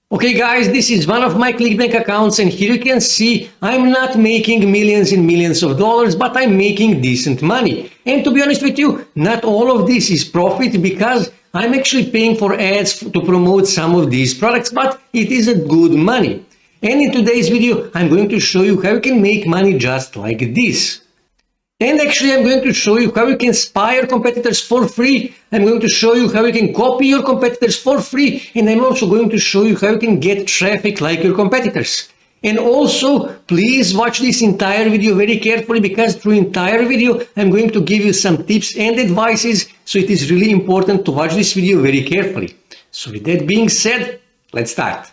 Okay guys, this is one of my ClickBank accounts, and here you can see I'm not making millions and millions of dollars, but I'm making decent money. And to be honest with you, not all of this is profit because I'm actually paying for ads to promote some of these products, but it is a good money. And in today's video, I'm going to show you how you can make money just like this. And actually, I'm going to show you how you can spy your competitors for free. I'm going to show you how you can copy your competitors for free. And I'm also going to show you how you can get traffic like your competitors. And also, please watch this entire video very carefully because through entire video, I'm going to give you some tips and advices. So it is really important to watch this video very carefully. So with that being said, let's start.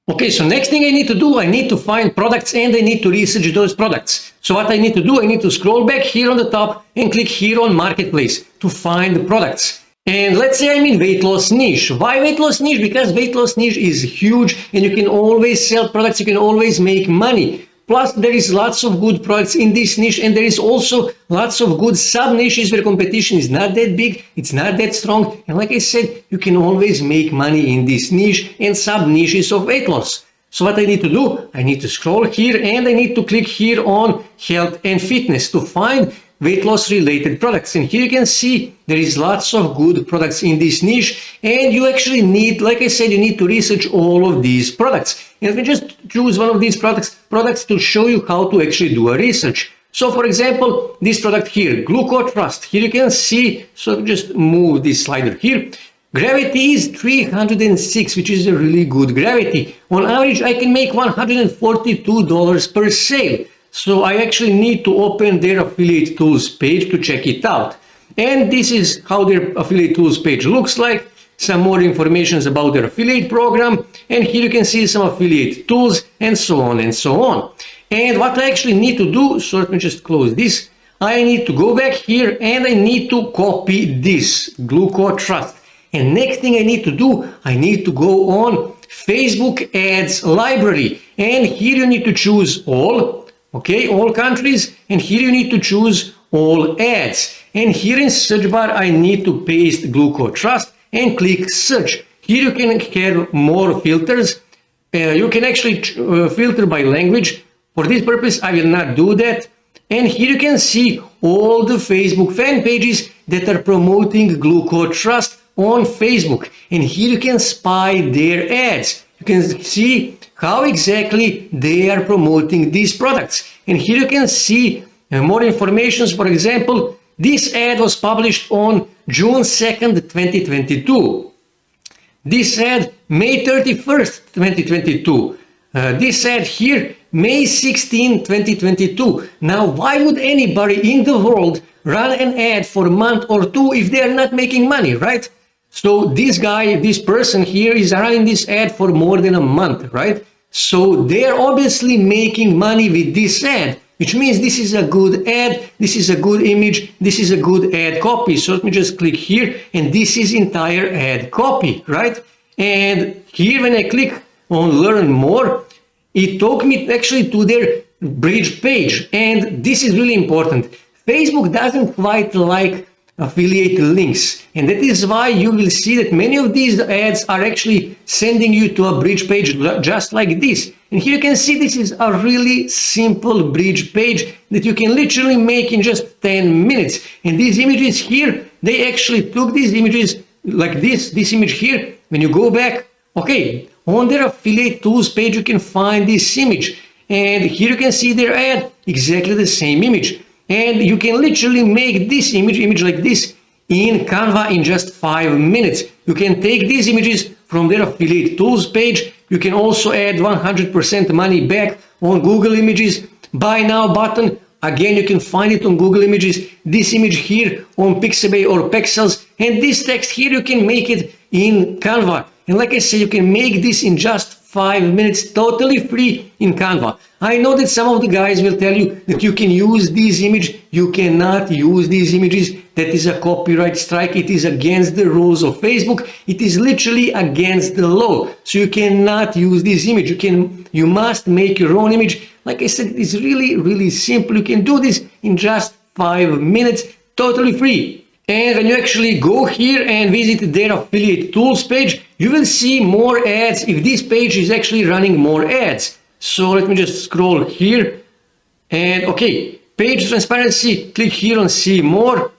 Okay, so next thing I need to do, I need to find products and I need to research those products. So what I need to do, I need to scroll back here on the top and click here on Marketplace to find the products. And let's say I'm in weight loss niche. Why weight loss niche? Because weight loss niche is huge and you can always sell products, you can always make money. Plus, there is lots of good products in this niche, and there is also lots of good sub-niches where competition is not that big, it's not that strong. And like I said, you can always make money in this niche and sub-niches of weight loss. So what I need to do, I need to scroll here and I need to click here on health and fitness to find weight loss related products. And here you can see there is lots of good products in this niche, and you actually need, like I said, you need to research all of these products. And let me just choose one of these products to show you how to actually do a research. So for example, this product here, GlucoTrust, here you can see, so just move this slider here. Gravity is 306, which is a really good gravity. On average, I can make $142 per sale. So I actually need to open their affiliate tools page to check it out. And this is how their affiliate tools page looks like. Some more information about their affiliate program. And here you can see some affiliate tools and so on and so on. And what I actually need to do, so let me just close this. I need to go back here and I need to copy this GlucoTrust. And next thing I need to do, I need to go on Facebook ads library. And here you need to choose all. Okay, all countries, and here you need to choose all ads. And here in search bar, I need to paste GlucoTrust and click search. Here you can have more filters. You can actually filter by language. For this purpose, I will not do that. And here you can see all the Facebook fan pages that are promoting GlucoTrust on Facebook. And here you can spy their ads. You can see how exactly they are promoting these products. And here you can see more information. For example, this ad was published on June 2nd, 2022. This ad, May 31st, 2022. This ad here, May 16, 2022. Now, why would anybody in the world run an ad for a month or two if they are not making money, right? So this guy, this person here is running this ad for more than a month, right? So they're obviously making money with this ad, which means this is a good ad, this is a good image, this is a good ad copy. So let me just click here, and this is entire ad copy, right? And here when I click on learn more, it took me actually to their bridge page. And this is really important. Facebook doesn't quite like affiliate links, and that is why you will see that many of these ads are actually sending you to a bridge page just like this. And here you can see this is a really simple bridge page that you can literally make in just 10 minutes. And these images here, they actually took these images like this image here. When you go back, okay, on their affiliate tools page, you can find this image. And here you can see their ad, exactly the same image. And you can literally make this image like this in Canva in just 5 minutes. You can take these images from their affiliate tools page. You can also add 100% money back on Google Images. Buy now button. Again, you can find it on Google Images. This image here on Pixabay or Pexels. And this text here, you can make it in Canva. And like I said, you can make this in just 5 minutes, totally free in Canva. I know that some of the guys will tell you that you can use these images. You cannot use these images. That is a copyright strike. It is against the rules of Facebook. It is literally against the law. So you cannot use this image. You must make your own image. Like I said, it is really, really simple. You can do this in just 5 minutes, totally free. And when you actually go here and visit their affiliate tools page, you will see more ads if this page is actually running more ads. So let me just scroll here. And okay, page transparency, click here on see more.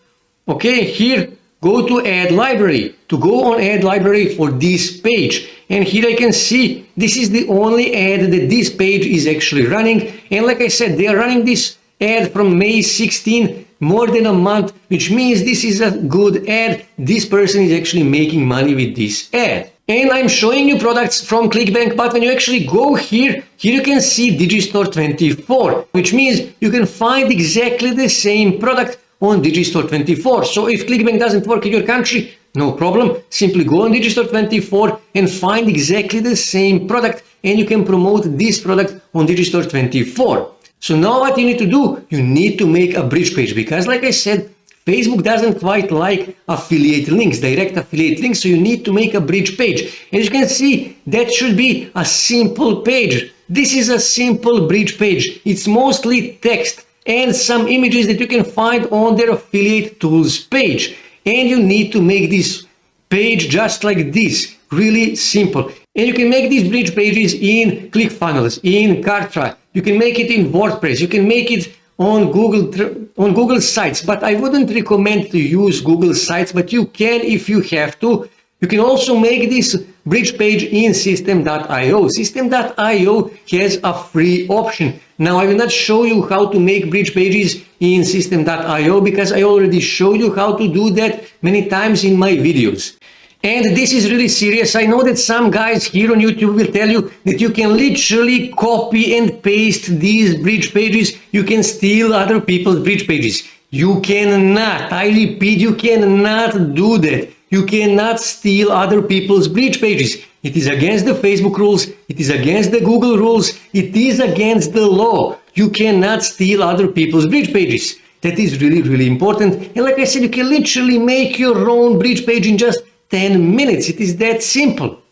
Okay, here, go to ad library. To go on ad library for this page. And here I can see this is the only ad that this page is actually running. And like I said, they are running this ad from May 16, more than a month, which means this is a good ad. This person is actually making money with this ad. And I'm showing you products from ClickBank, but when you actually go here you can see Digistore 24, which means you can find exactly the same product on Digistore 24. So if ClickBank doesn't work in your country, no problem. Simply go on Digistore 24 and find exactly the same product, and you can promote this product on Digistore 24. So now what you need to do, you need to make a bridge page, because like I said, Facebook doesn't quite like affiliate links, direct affiliate links, so you need to make a bridge page. As you can see, that should be a simple page. This is a simple bridge page. It's mostly text and some images that you can find on their affiliate tools page. And you need to make this page just like this, really simple. And you can make these bridge pages in ClickFunnels, in Kartra. You can make it in WordPress. You can make it on Google Sites, but I wouldn't recommend to use Google Sites, but you can if you have to. You can also make this bridge page in System.io. System.io has a free option. Now, I will not show you how to make bridge pages in System.io because I already showed you how to do that many times in my videos. And this is really serious. I know that some guys here on YouTube will tell you that you can literally copy and paste these bridge pages. You can steal other people's bridge pages. You cannot. I repeat, you cannot do that. You cannot steal other people's bridge pages. It is against the Facebook rules. It is against the Google rules. It is against the law. You cannot steal other people's bridge pages. That is really, really important. And like I said, you can literally make your own bridge page in just 10 minutes. It is that simple.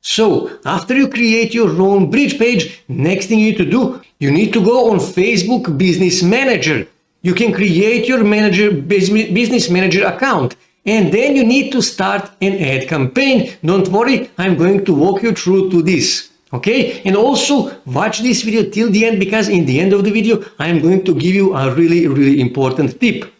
So after you create your own bridge page, next thing you need to do, you need to go on Facebook Business Manager. You can create your business manager account, and then you need to start an ad campaign. Don't worry, I'm going to walk you through to this. Okay, and also watch this video till the end, because in the end of the video I'm going to give you a really, really important tip.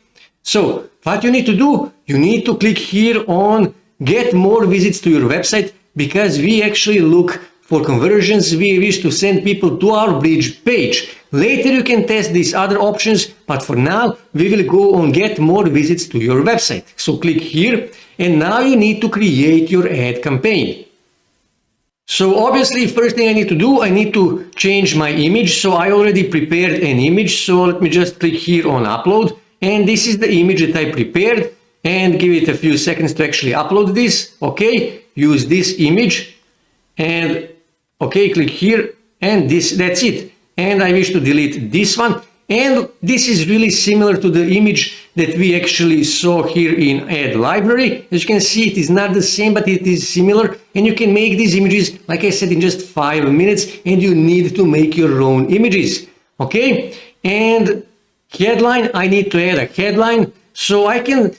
So what you need to do, you need to click here on get more visits to your website, because we actually look for conversions. We wish to send people to our bridge page. Later you can test these other options, but for now we will go on get more visits to your website. So click here, and now you need to create your ad campaign. So obviously, first thing I need to do, I need to change my image. So I already prepared an image. So let me just click here on upload, and this is the image that I prepared. And give it a few seconds to actually upload this. Okay, use this image, and okay, click here, and that's it. And I wish to delete this one. And this is really similar to the image that we actually saw here in ad library. As you can see, it is not the same, but it is similar. And you can make these images, like I said, in just 5 minutes, and you need to make your own images. Okay, and headline, I need to add a headline. So I can,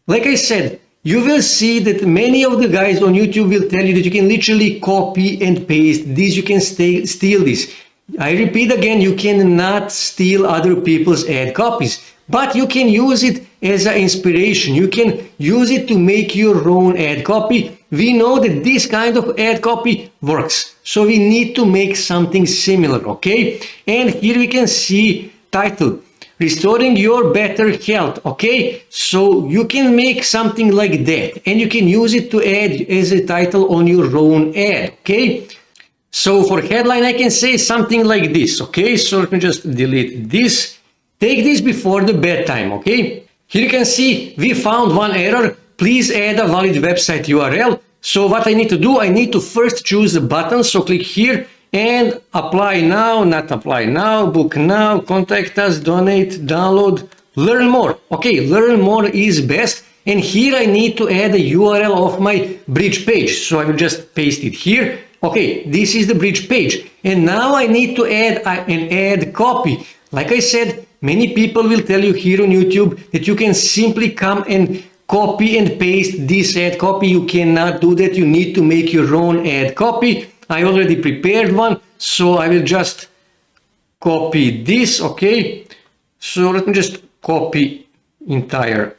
like I said, you will see that many of the guys on YouTube will tell you that you can literally copy and paste this. You can steal this. I repeat again, you cannot steal other people's ad copies, but you can use it as an inspiration. You can use it to make your own ad copy. We know that this kind of ad copy works, so we need to make something similar, okay? And here we can see title, Restoring Your Better Health, okay? So you can make something like that, and you can use it to add as a title on your own ad, okay? So for headline, I can say something like this, okay? So let me just delete this. Take this before the bedtime, okay? Here you can see we found one error. Please add a valid website URL. So what I need to do, I need to first choose the button. So click here and apply now, not apply now, book now, contact us, donate, download, learn more. Okay, learn more is best. And here I need to add a URL of my bridge page. So I will just paste it here. Okay, this is the bridge page. And now I need to add an ad copy. Like I said, many people will tell you here on YouTube that you can simply come and copy and paste this ad copy. You cannot do that. You need to make your own ad copy. I already prepared one, so I will just copy this, okay? So let me just copy entire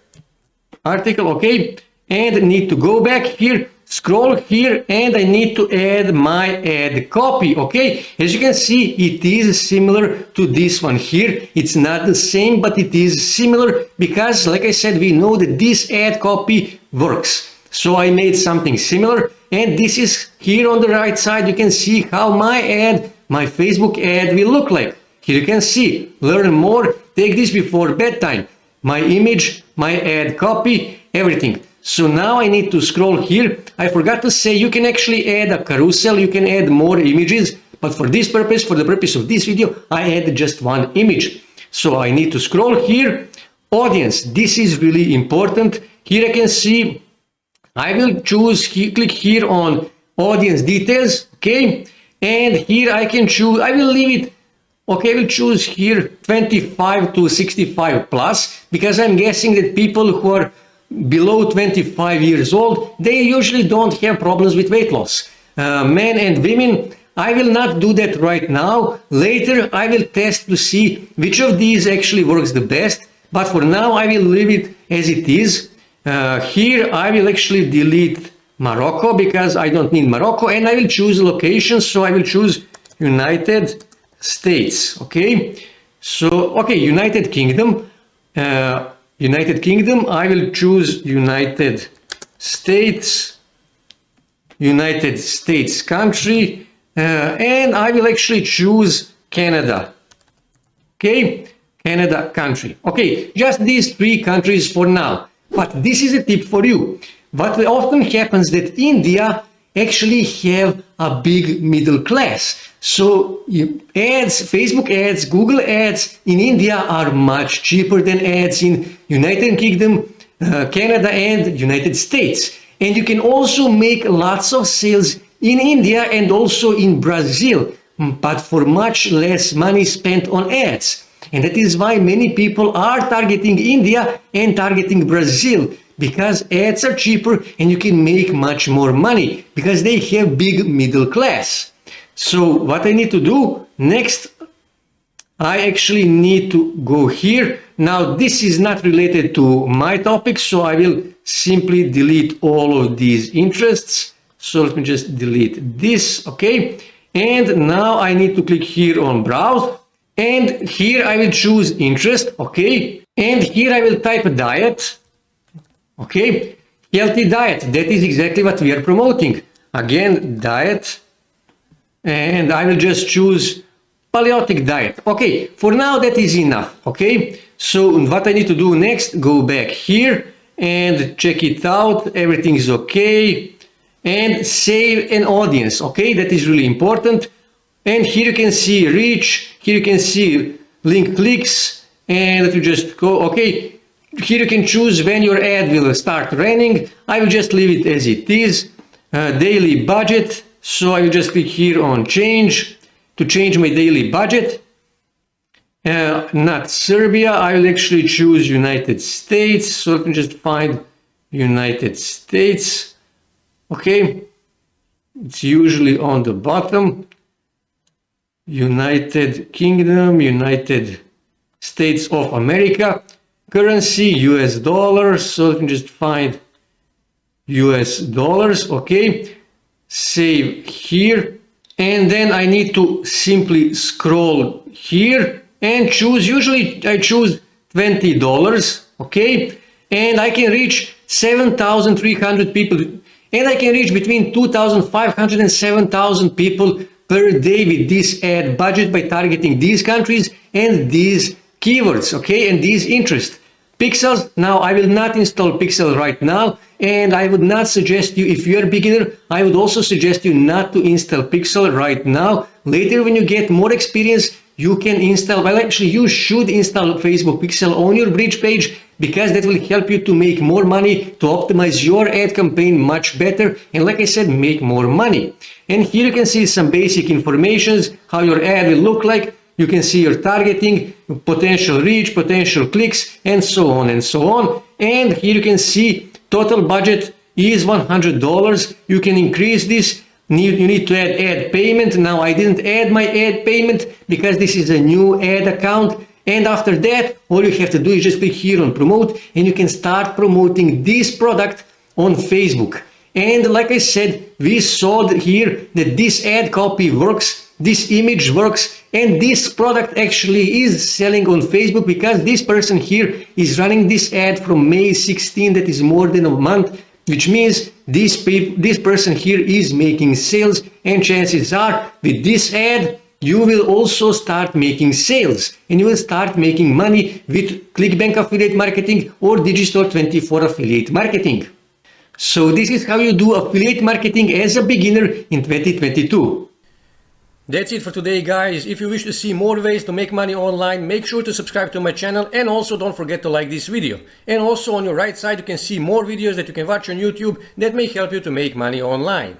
article, okay? And need to go back here, scroll here, and I need to add my ad copy, okay? As you can see, it is similar to this one here. It's not the same, but it is similar because, like I said, we know that this ad copy works. So I made something similar, and this is here on the right side. You can see how my ad, my Facebook ad will look like. Here you can see, learn more, take this before bedtime, my image, my ad copy, everything. So now I need to scroll here. I forgot to say you can actually add a carousel, you can add more images, but for this purpose, for the purpose of this video, I added just one image. So I need to scroll here. Audience, this is really important. Here I can see, I will choose, click here on audience details, okay? And here I can choose, I will leave it, okay, I will choose here 25 to 65 plus, because I'm guessing that people who are below 25 years old, they usually don't have problems with weight loss. Men and women, I will not do that right now. Later, I will test to see which of these actually works the best. But for now, I will leave it as it is. Here, I will actually delete Morocco because I don't need Morocco. And I will choose location. So I will choose United States. Okay. So, okay, United Kingdom. United Kingdom, I will choose United States country, and I will actually choose Canada. Okay, Canada country. Okay, just these three countries for now. But this is a tip for you. What often happens that India actually have a big middle class. So ads, Facebook ads, Google ads in India are much cheaper than ads in United Kingdom, Canada, and United States. And you can also make lots of sales in India and also in Brazil, but for much less money spent on ads. And that is why many people are targeting India and targeting Brazil, because ads are cheaper and you can make much more money because they have big middle class. So what I need to do next, I actually need to go here. Now this is not related to my topic, so I will simply delete all of these interests. So let me just delete this, okay? And now I need to click here on browse, and here I will choose interest, okay? And here I will type diet, okay? Healthy diet, that is exactly what we are promoting. Again, diet, and I will just choose paleotic diet. Okay, for now that is enough, okay? So what I need to do next, go back here and check it out, everything is okay. And save an audience, okay? That is really important. And here you can see reach, here you can see link clicks, and let me just go, okay? Here you can choose when your ad will start running. I will just leave it as it is. Daily budget, so I will just click here on change to change my daily budget. Not Serbia, I will actually choose United States. So let me just find United States. Okay, it's usually on the bottom. United Kingdom, United States of America. Currency, US dollars. So let me just find US dollars. Okay, save here. And then I need to simply scroll here and choose, usually I choose $20, okay? And I can reach 7,300 people. And I can reach between 2,500 and 7,000 people per day with this ad budget by targeting these countries and these keywords, okay? And these interests. Pixels, now I will not install Pixel right now, and I would not suggest you, if you're a beginner, I would also suggest you not to install Pixel right now. Later when you get more experience, you can install, well actually you should install Facebook Pixel on your bridge page, because that will help you to make more money, to optimize your ad campaign much better, and like I said, make more money. And here you can see some basic informations, how your ad will look like. You can see your targeting, potential reach, potential clicks, and so on and so on. And here you can see total budget is $100. You can increase this. You need to add payment. Now I didn't add my ad payment because this is a new ad account. And after that, all you have to do is just click here on promote, and you can start promoting this product on Facebook. And like I said, we saw here that this ad copy works, this image works, and this product actually is selling on Facebook because this person here is running this ad from May 16, that is more than a month, which means this person here is making sales, and chances are with this ad, you will also start making sales and you will start making money with ClickBank affiliate marketing or Digistore24 affiliate marketing. So this is how you do affiliate marketing as a beginner in 2022. That's it for today, guys. If you wish to see more ways to make money online, make sure to subscribe to my channel, and also don't forget to like this video. And also on your right side, you can see more videos that you can watch on YouTube that may help you to make money online.